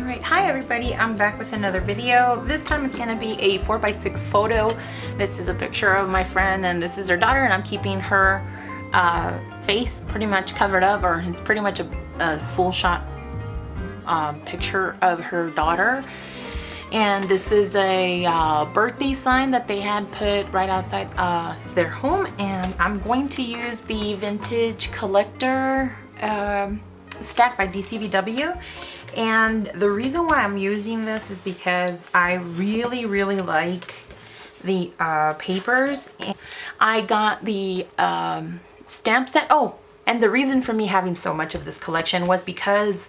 Alright, hi everybody, I'm back with another video. This time it's going to be a 4x6 photo. This is a picture of my friend and this is her daughter, and I'm keeping her face pretty much covered up, or it's pretty much a full shot picture of her daughter. And this is a birthday sign that they had put right outside their home, and I'm going to use the Vintage Collector stack by DCVW. And the reason why I'm using this is because I really like the papers. I got the stamp set. Oh, and the reason for me having so much of this collection was because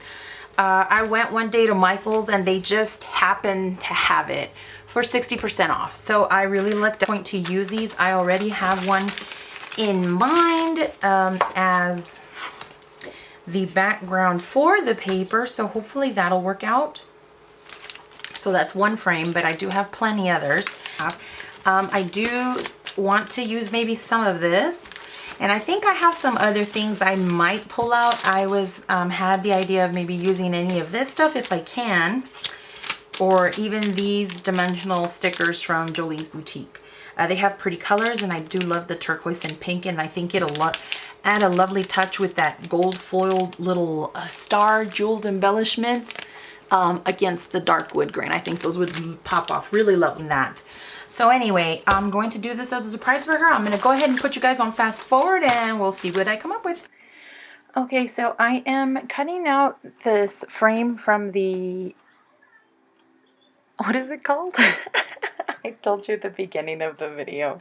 I went one day to Michael's and they just happened to have it for 60% off. So I really looked at the point to use these. I already have one in mind as the background for the paper, so hopefully that'll work out. So that's one frame, but I do have plenty others. I do want to use maybe some of this, and I think I have some other things I might pull out. I was had the idea of maybe using any of this stuff if I can, or even these dimensional stickers from Jolie's Boutique. They have pretty colors, and I do love the turquoise and pink, and I think it'll add a lovely touch with that gold foiled little star jeweled embellishments against the dark wood grain. I think those would pop off really lovely in that. So anyway, I'm going to do this as a surprise for her. I'm going to go ahead and put you guys on fast forward and we'll see what I come up with. Okay, so I am cutting out this frame from the, what is it called? I told you at the beginning of the video.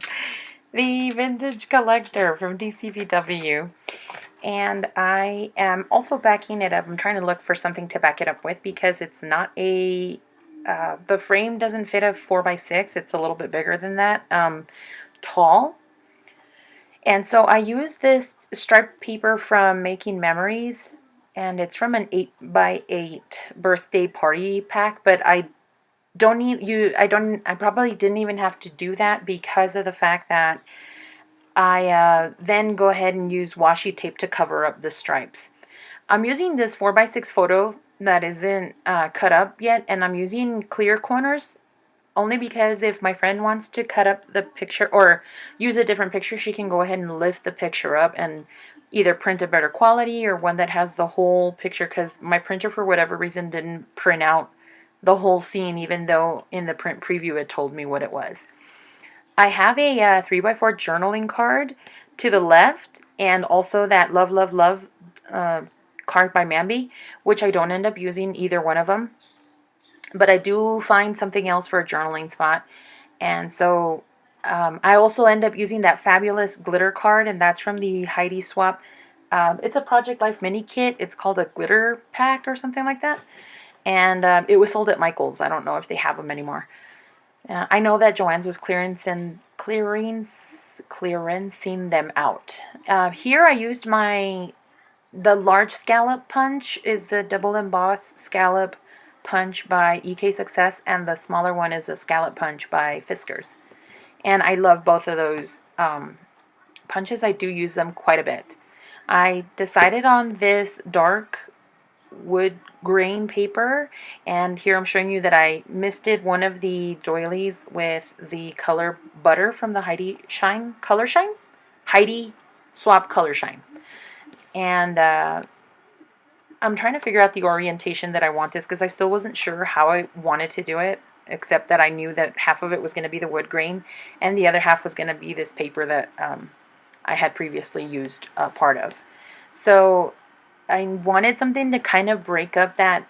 The Vintage Collector from DCVW. And I am also backing it up. I'm trying to look for something to back it up with because it's not a, the frame doesn't fit a 4x6. It's a little bit bigger than that, tall. And so I use this striped paper from Making Memories, and it's from an 8x8 birthday party pack, but I probably didn't even have to do that because of the fact that I then go ahead and use washi tape to cover up the stripes. I'm using this 4x6 photo that isn't cut up yet, and I'm using clear corners only because if my friend wants to cut up the picture or use a different picture, she can go ahead and lift the picture up and either print a better quality or one that has the whole picture, because my printer for whatever reason didn't print out the whole scene, even though in the print preview it told me what it was. I have a 3x4 journaling card to the left, and also that Love Love Love card by Mambi, which I don't end up using either one of them, but I do find something else for a journaling spot. And so I also end up using that fabulous glitter card, and that's from the Heidi Swap. It's a Project Life mini kit. It's called a glitter pack or something like that. And it was sold at Michael's. I don't know if they have them anymore. I know that Joann's was clearancing them out. Here I used the large scallop punch is the double emboss scallop punch by EK Success, and the smaller one is a scallop punch by Fiskars. And I love both of those punches. I do use them quite a bit. I decided on this dark wood grain paper, and here I'm showing you that I misted one of the doilies with the color butter from the Heidi Swap Color Shine. And I'm trying to figure out the orientation that I want this, because I still wasn't sure how I wanted to do it, except that I knew that half of it was going to be the wood grain and the other half was going to be this paper that I had previously used part of. So I wanted something to kind of break up that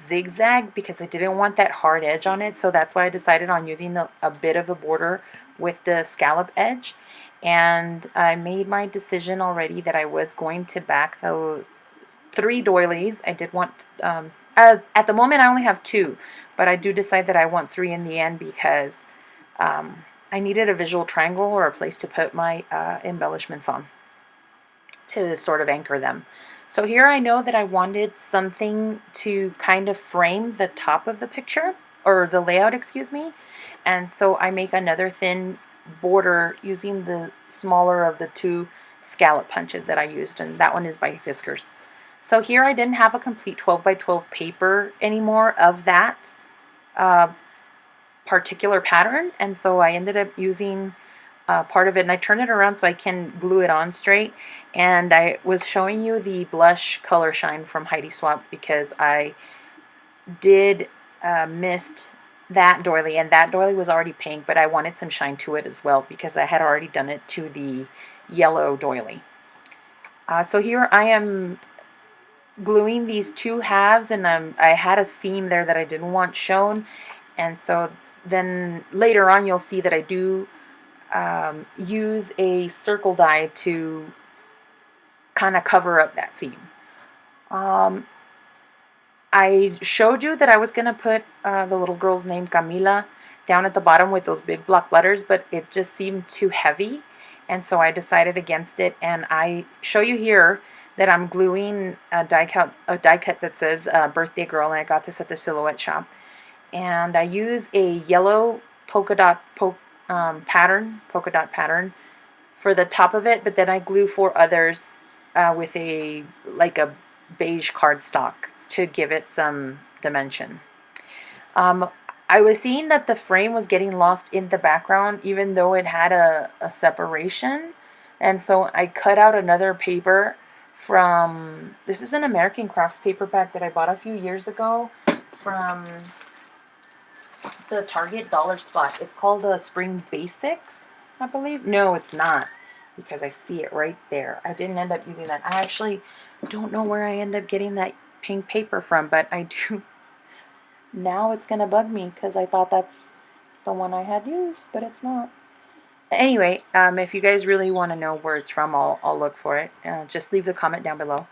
zigzag, because I didn't want that hard edge on it. So that's why I decided on using a bit of a border with the scallop edge. And I made my decision already that I was going to back the 3 doilies. I did want, at the moment I only have 2, but I do decide that I want 3 in the end, because I needed a visual triangle or a place to put my embellishments on to sort of anchor them. So here I know that I wanted something to kind of frame the top of the picture, or the layout, excuse me. And so I make another thin border using the smaller of the 2 scallop punches that I used, and that one is by Fiskars. So here I didn't have a complete 12 by 12 paper anymore of that uh, particular pattern, and so I ended up using part of it, and I turned it around so I can glue it on straight. And I was showing you the blush color shine from Heidi Swapp because I did missed that doily, and that doily was already pink, but I wanted some shine to it as well because I had already done it to the yellow doily. So here I am gluing these two halves, and I had a seam there that I didn't want shown, and so then later on you'll see that I do use a circle die to kind of cover up that seam. I showed you that I was going to put the little girl's name, Camila, down at the bottom with those big block letters, but it just seemed too heavy, and so I decided against it. And I show you here that I'm gluing a die cut that says Birthday Girl, and I got this at the Silhouette Shop. And I use a yellow polka dot pattern for the top of it, but then I glue 4 others with a beige cardstock to give it some dimension. I was seeing that the frame was getting lost in the background even though it had a separation, and so I cut out another paper from, this is an American Crafts paperback that I bought a few years ago from the Target dollar spot. It's called the Spring Basics, I believe. No, it's not, because I see it right there. I didn't end up using that. I actually don't know where I end up getting that pink paper from, but I do. Now it's gonna bug me because I thought that's the one I had used, but it's not. Anyway, if you guys really want to know where it's from, I'll look for it. Just leave the comment down below.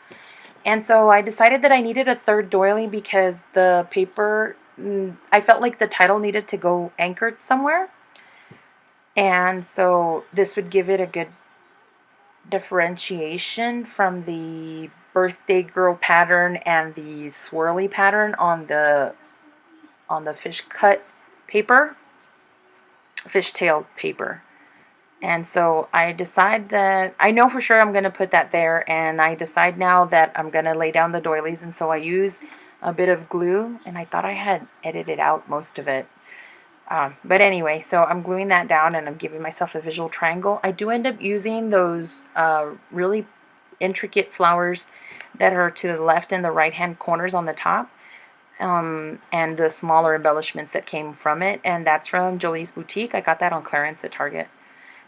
And so I decided that I needed a third doily because the paper, I felt like the title needed to go anchored somewhere. And so this would give it a good differentiation from the Birthday Girl pattern and the swirly pattern on the fish cut paper, fishtail paper. And so I decide that, I know for sure I'm going to put that there, and I decide now that I'm going to lay down the doilies, and so I use a bit of glue, and I thought I had edited out most of it. But anyway, so I'm gluing that down, and I'm giving myself a visual triangle. I do end up using those really intricate flowers that are to the left and the right hand corners on the top, and the smaller embellishments that came from it, and that's from Jolie's Boutique. I got that on clearance at Target.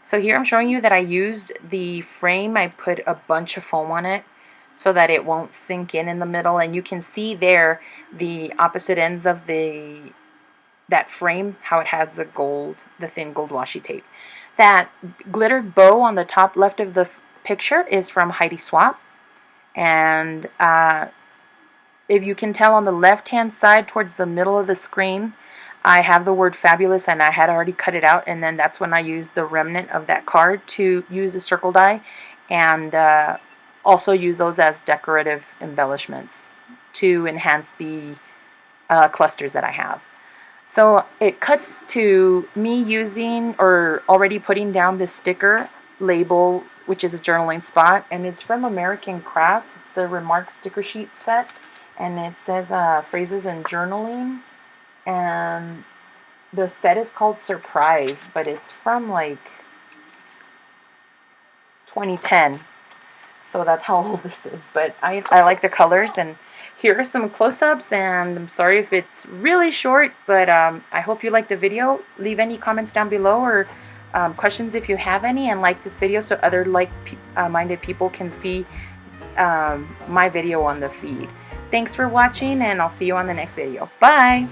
So here I'm showing you that I used the frame. I put a bunch of foam on it so that it won't sink in the middle, and you can see there the opposite ends of that frame, how it has the thin gold washi tape. That glittered bow on the top left of the picture is from Heidi Swapp, and if you can tell on the left hand side towards the middle of the screen, I have the word fabulous, and I had already cut it out, and then that's when I used the remnant of that card to use a circle die, and also use those as decorative embellishments to enhance the clusters that I have. So it cuts to me using or already putting down this sticker label, which is a journaling spot, and it's from American Crafts. It's the Remarks sticker sheet set, and it says phrases and journaling. And the set is called Surprise, but it's from like 2010. So that's how old this is. But I like the colors, and here are some close-ups, and I'm sorry if it's really short, but I hope you liked the video. Leave any comments down below, or questions if you have any, and like this video so other like-minded people can see my video on the feed. Thanks for watching, and I'll see you on the next video. Bye!